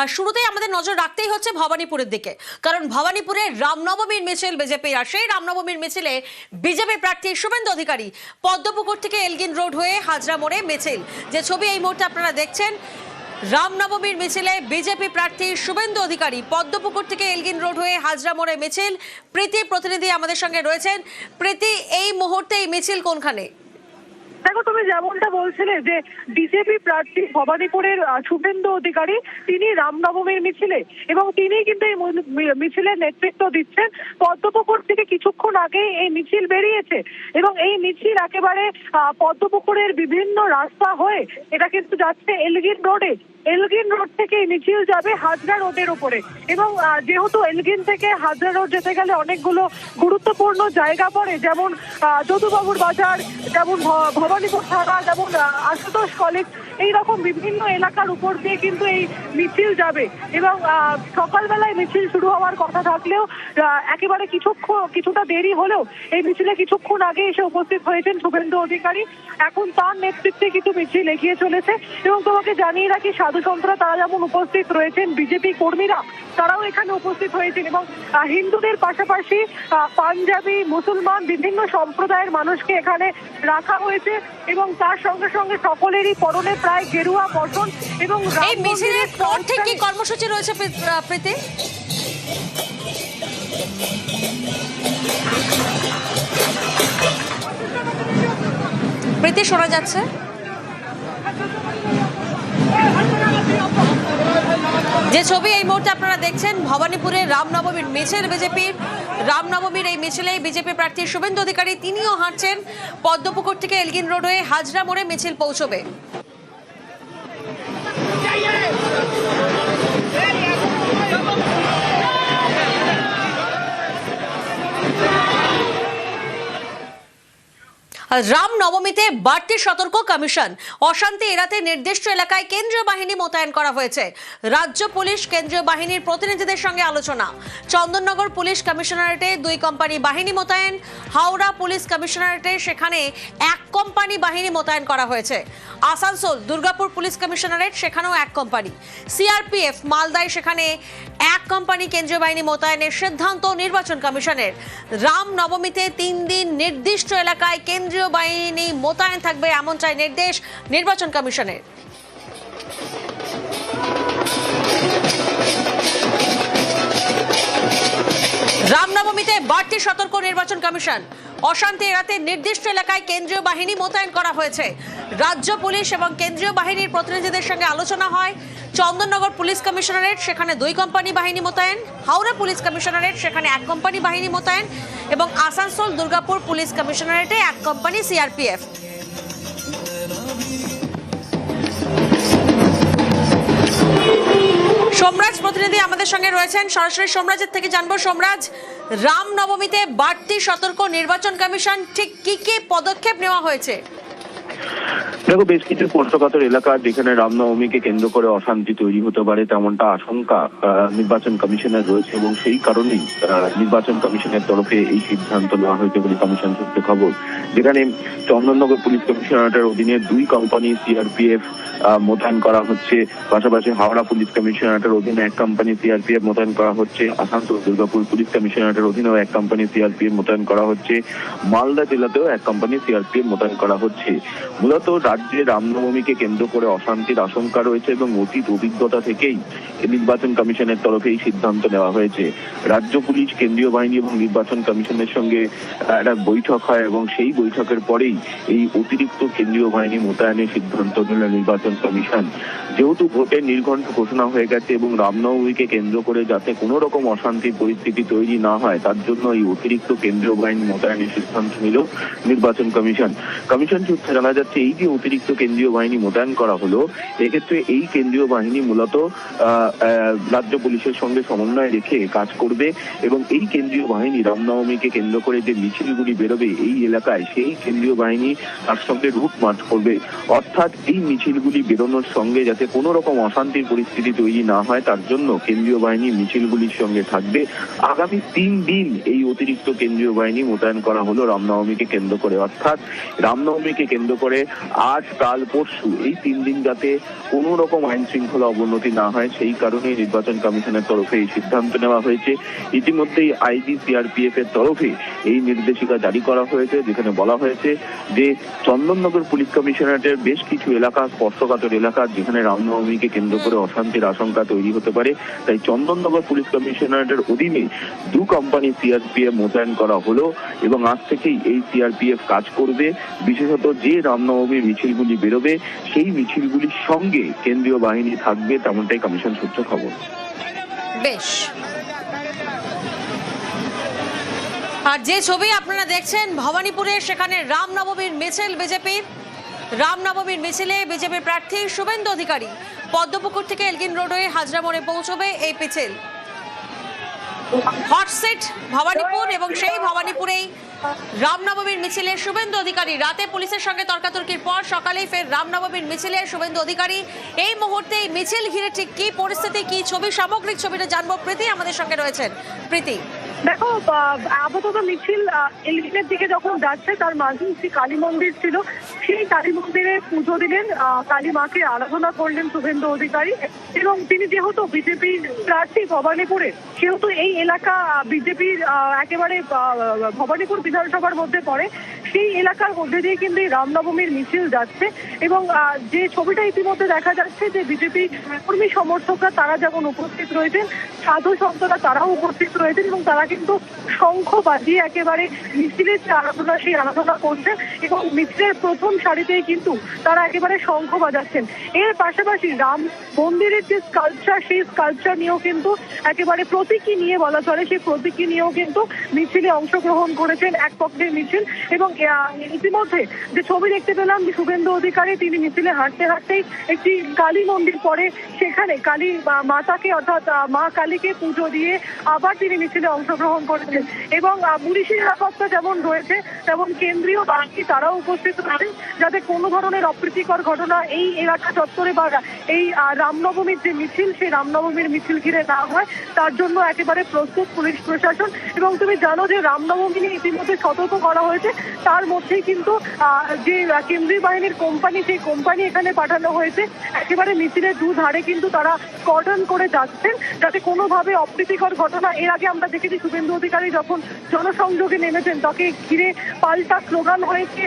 আর শুরুতেই আমাদের নজর রাখতেই হচ্ছে ভবানীপুরের দিকে, কারণ ভবানীপুরে রামনবমীর মিছিল বিজেপির। আর সেই রামনবমীর মিছিলে বিজেপি প্রার্থী শুভেন্দু অধিকারী পদ্মপুকুর থেকে এলগিন রোড হয়ে হাজরা মোড়ে মিছিল, যে ছবি এই মুহূর্তে আপনারা দেখছেন। রামনবমীর মিছিলে বিজেপি প্রার্থী শুভেন্দু অধিকারী পদ্মপুকুর থেকে এলগিন রোড হয়ে হাজরা মোড়ে মিছিল। প্রীতি প্রতিনিধি আমাদের সঙ্গে রয়েছেন। প্রীতি, এই মুহূর্তে এই মিছিল কোনখানে? দেখো, তুমি যেমনটা বলছিলে যে বিজেপি প্রার্থী ভবানীপুরের শুভেন্দু অধিকারী তিনি রামনবমীর মিছিলে, এবং তিনি কিন্তু এই মিছিলের নেতৃত্ব দিচ্ছেন। পদ্মপুকুর থেকে কিছুক্ষণ আগে এই মিছিল বেরিয়েছে এবং এই মিছিল একেবারে পদ্মপুকুরের বিভিন্ন রাস্তা হয়ে এটা কিন্তু যাচ্ছে এলগিন রোডে। এলগিন রোড থেকে এই মিছিল যাবে হাজরা রোডের উপরে, এবং যেহেতু এলগিন থেকে হাজরা রোড যেতে গেলে অনেকগুলো গুরুত্বপূর্ণ জায়গা পড়ে, যেমন যদুবাবুর বাজার, যেমন ভবানীপুর থানা, যেমন আশুতোষ কলেজ, এইরকম বিভিন্ন এলাকার উপর দিয়ে কিন্তু এই মিছিল যাবে। এবং সকালবেলায় মিছিল শুরু হওয়ার কথা থাকলেও একেবারে কিছুটা দেরি হলেও এই মিছিলে কিছুক্ষণ আগে এসে উপস্থিত হয়েছেন শুভেন্দু অধিকারী। এখন তার নেতৃত্বে কিন্তু মিছিল এগিয়ে চলেছে। এবং তোমাকে জানিয়ে রাখি, সাধুসন্তরা তারা যেমন উপস্থিত রয়েছেন, বিজেপি কর্মীরা তারাও এখানে উপস্থিত হয়েছেন, এবং হিন্দুদের পাশাপাশি পাঞ্জাবি, মুসলমান বিভিন্ন সম্প্রদায়ের মানুষকে এখানে রাখা হয়েছে। এবং তার সঙ্গে সঙ্গে সকলেরই পরনে প্রায় গেরুয়া বসন। এবং এই মিছিলের পর থেকে কি কর্মসূচি রয়েছে প্রীতি? প্রীতি, শোনা যাচ্ছে? যে ছবি এই মুহূর্তে আপনারা দেখছেন, ভবানীপুরে রামনবমীর মিছিল বিজেপির। রামনবমীর এই মিছিলে বিজেপি প্রার্থী শুভেন্দু অধিকারী তিনিও হাঁটছেন। পদ্মপুকুর থেকে এলগিন রোড হয়ে হাজরা মোড়ে মিছিল পৌঁছবে। রামনবমীতে বাড়তি সতর্ক কমিশন। অশান্তি এড়াতে নির্দিষ্ট এলাকায় কেন্দ্রীয় বাহিনী মোতায়েন করা হয়েছে। রাজ্য পুলিশ কেন্দ্রীয় বাহিনীর প্রতিনিধিদের সঙ্গে আলোচনা। চন্দননগর পুলিশ কমিশনারেটে 2 কোম্পানি বাহিনী মোতায়েন। হাওড়া পুলিশ কমিশনারেটে সেখানে 1 কোম্পানি বাহিনী মোতায়েন করা হয়েছে। আসানসোল দুর্গাপুর পুলিশ কমিশনারেট সেখানেও 1 কোম্পানি। সিআরপিএফ মালদায় সেখানে 1 কোম্পানি কেন্দ্রীয় বাহিনী মোতায়েনের সিদ্ধান্ত নির্বাচন কমিশনের। রামনবমীতে 3 দিন নির্দিষ্ট এলাকায় কেন্দ্রীয় বাহিনী মোতায়েন থাকবে, এমন চাই নির্দেশ নির্বাচন কমিশনের। রামনবমীতে বাড়তি সতর্ক নির্বাচন কমিশন। অশান্তি এড়াতে নির্দিষ্ট এলাকায় কেন্দ্রীয় বাহিনী মোতায়েন করা হয়েছে। রাজ্য পুলিশ এবং কেন্দ্রীয় বাহিনীর প্রতিনিধিদের সঙ্গে আলোচনা হয়। চন্দননগর পুলিশ কমিশনারেট সেখানে 2 কোম্পানি বাহিনী মোতায়েন। হাওড়া পুলিশ কমিশনারেট সেখানে 1 কোম্পানি বাহিনী মোতায়েন, এবং আসানসোল দুর্গাপুর পুলিশ কমিশনারেটে 1 কোম্পানি সিআরপিএফ। সোমরাজ প্রতিনিধি আমাদের সঙ্গে রয়েছেন, সরাসরি সোমরাজের থেকে জানবো। সোমরাজ, রামনবমীতে বাড়তি সতর্ক নির্বাচন কমিশন, ঠিক কি কি পদক্ষেপ নেওয়া হয়েছে? দেখো, বেশ কিছু স্পর্শকাতর এলাকা যেখানে রামনবমীকে কেন্দ্র করে অশান্তি তৈরি হতে পারে তেমনটা আশঙ্কা নির্বাচন কমিশনের রয়েছে, এবং সেই কারণেই নির্বাচন কমিশনের তরফে এই সিদ্ধান্ত নেওয়া হয়েছে বলে কমিশন সূত্রে খবর। যেখানে চন্দননগর পুলিশ কমিশনারেটের অধীনে 2 কোম্পানি সিআরপিএফ মোতায়েন করা হচ্ছে, পাশাপাশি হাওড়া পুলিশ কমিশনারেটের অধীনে 1 কোম্পানি সিআরপিএফ মোতায়েন করা হচ্ছে, আসানসোল দুর্গাপুর পুলিশ কমিশনারেটের অধীনেও 1 কোম্পানি সিআরপিএফ মোতায়েন করা হচ্ছে, মালদা জেলাতেও 1 কোম্পানি সিআরপিএফ মোতায়েন করা হচ্ছে। মূলত রাজ্যে রামনবমীকে কেন্দ্র করে অশান্তির আশঙ্কা রয়েছে, এবং অতীত অভিজ্ঞতা থেকেই নির্বাচন কমিশনের তরফে এই সিদ্ধান্ত নেওয়া হয়েছে। রাজ্য পুলিশ, কেন্দ্রীয় বাহিনী এবং নির্বাচন কমিশনের সঙ্গে একটা বৈঠক হয়, এবং সেই বৈঠকের পরেই এই অতিরিক্ত কেন্দ্রীয় বাহিনী মোতায়েনের সিদ্ধান্ত নিল নির্বাচন কমিশন। যেহেতু ভোটের নির্ঘণ্ট ঘোষণা হয়ে গেছে এবং রামনবমীকে কেন্দ্র করে যাতে কোনো রকম অশান্তির পরিস্থিতি তৈরি না হয় তার জন্য এই অতিরিক্ত কেন্দ্রীয় বাহিনী মোতায়েনের সিদ্ধান্ত নিল নির্বাচন কমিশন। কমিশন সূত্রে জানা যাচ্ছে, এই যে অতিরিক্ত কেন্দ্রীয় বাহিনী মোতায়েন করা হলো, এক্ষেত্রে এই কেন্দ্রীয় বাহিনী মূলত রাজ্য পুলিশের সঙ্গে সমন্বয় রেখে কাজ করবে, এবং এই কেন্দ্রীয় বাহিনী রামনবমীকে কেন্দ্র করে যে মিছিলগুলি বেরোবে এই এলাকায়, সেই কেন্দ্রীয় বাহিনী তার সঙ্গে রুট মার্চ করবে। অর্থাৎ এই মিছিলগুলি বেরোনোর সঙ্গে যাতে কোনো রকম অশান্তির পরিস্থিতি তৈরি না হয় তার জন্য কেন্দ্রীয় বাহিনী মিছিলগুলির সঙ্গে থাকবে। আগামী 3 দিন এই অতিরিক্ত কেন্দ্রীয় বাহিনী মোতায়েন করা হলো রামনবমীকে কেন্দ্র করে। অর্থাৎ রামনবমীকে কেন্দ্র করে আর আজ কাল পরশু এই 3 দিন যাতে কোনো রকম আইন শৃঙ্খলা অবনতি না হয় সেই কারণে নির্বাচন কমিশনের তরফে এই সিদ্ধান্ত নেওয়া হয়েছে। ইতিমধ্যেই আইজি সিআরপিএফ এর তরফে এই নির্দেশিকা জারি করা হয়েছে, যেখানে বলা হয়েছে যে চন্দননগর পুলিশ কমিশনারেটের বেশ কিছু এলাকা স্পর্শকাতর এলাকা, যেখানে রামনবমীকে কেন্দ্র করে অশান্তির আশঙ্কা তৈরি হতে পারে। তাই চন্দননগর পুলিশ কমিশনারেটের অধীনে 2 কোম্পানি সিআরপিএফ মোতায়েন করা হলো এবং আজ থেকেই এই সিআরপিএফ কাজ করবে। বিশেষত যে রামনবমীর মিছিলগুলি বেরোবে সেই মিছিলগুলির সঙ্গে কেন্দ্রীয় বাহিনী থাকবে, তেমনটাই কমিশন সূত্রে খবর। বেশ, আর যে ছবি আপনারা দেখছেন ভবানীপুরে, সেখানে রামনবমীর মিছিল বিজেপির। রামনবমীর মিছিলে বিজেপির প্রার্থী শুভেন্দু অধিকারী পদ্মপুকুর থেকে এলগিন রোড হয়ে হাজরা মোড়ে পৌঁছবে এই মিছিল। হটসিট ভবানীপুর এবং সেই ভবানীপুরেই রামনবমীর মিছিলে শুভেন্দু অধিকারী। রাতে পুলিশের সঙ্গে তর্কাতর্কির পর সকালেই ফের রামনবমীর মিছিলে শুভেন্দু অধিকারী। এই মুহূর্তে এই মিছিল ঘিরে ঠিক কি পরিস্থিতি, কি ছবি, সামগ্রিক ছবিটা জানবো। প্রীতি আমাদের সঙ্গে রয়েছেন। প্রীতি, দেখো, আপাতত মিছিল এলগিনের দিকে যখন যাচ্ছে তার মাঝে যে কালী মন্দির ছিল সেই কালী মন্দিরে পুজো দিলেন, কালী মাকে আরাধনা করলেন শুভেন্দু অধিকারী। এবং তিনি যেহেতু বিজেপি প্রার্থী ভবানীপুরে, সেহেতু এই এলাকা বিজেপির একেবারে ভবানীপুর বিধানসভার মধ্যে পড়ে, সেই এলাকার মধ্যে দিয়ে কিন্তু এই রামনবমীর মিছিল যাচ্ছে। এবং যে ছবিটা ইতিমধ্যে দেখা যাচ্ছে যে বিজেপি কর্মী সমর্থকরা তারা যেমন উপস্থিত রয়েছেন, সাধু সন্তরা তারাও উপস্থিত রয়েছেন এবং তারা কিন্তু শঙ্খ বাজিয়ে একেবারে মিছিলের যে আরাধনা সেই আরাধনা করছেন এবং মিছিলের প্রথম সারিতেই কিন্তু তারা একেবারে শঙ্খ বাজাচ্ছেন। এর পাশাপাশি রাম মন্দিরের যে স্কাল্পচার, সেই স্কাল্পচার নিয়েও কিন্তু একেবারে প্রতীকী নিয়ে বলা চলে, সেই প্রতীকী নিয়েও কিন্তু মিছিলে অংশগ্রহণ করেছেন এক পক্ষের মিছিল। এবং ইতিমধ্যে যে ছবি দেখতে পেলাম যে শুভেন্দু অধিকারী তিনি মিছিলে হাঁটতে হাঁটতেই একটি কালী মন্দির পড়ে, সেখানে কালী মাতাকে অর্থাৎ মা কালীকে পুজো দিয়ে আবার তিনি মিছিলে অংশগ্রহণ করেছেন। এবং পুলিশি নিরাপত্তা যেমন রয়েছে তেমন কেন্দ্রীয় বাহিনী তারাও উপস্থিত রয়েছে, যাতে কোনো ধরনের অপ্রীতিকর ঘটনা এই এলাকা চত্বরে বা এই রামনবমীর যে মিছিল সেই রামনবমীর মিছিল ঘিরে না হয় তার জন্য একেবারে প্রস্তুত পুলিশ প্রশাসন। এবং তুমি জানো যে রামনবমী নিয়ে ইতিমধ্যে সতর্ক করা হয়েছে, তার মধ্যেই কিন্তু যে কেন্দ্রীয় বাহিনীর কোম্পানি সেই কোম্পানি এখানে পাঠানো হয়েছে। একেবারে মিছিলের দুধারে কিন্তু তারা কর্ডন করে যাচ্ছেন, যাতে কোনোভাবে অপ্রীতিকর ঘটনা। এর আগে আমরা দেখেছি শুভেন্দু অধিকারী যখন জনসংযোগে নেমেছেন তাকে ঘিরে পাল্টা স্লোগান হয়েছে,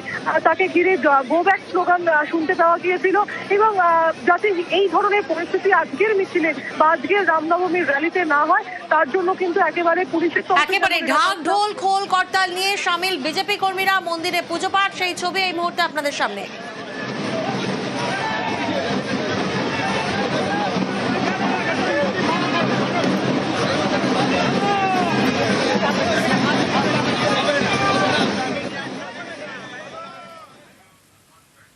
তাকে ঘিরে গো ব্যাক স্লোগান শুনতে পাওয়া গিয়েছিল। এবং যাতে এই ধরনের পরিস্থিতি আজকের মিছিলে বা আজকের রামনবমীর র্যালিতে না হয় তার জন্য কিন্তু একেবারে পুলিশের একেবারে ঢাক ঢোল খোল করতাল নিয়ে সামিল বিজেপি কর্মীরা মন্দিরে পুজো পাঠ, সেই ছবি এই মুহূর্তে আপনাদের সামনে।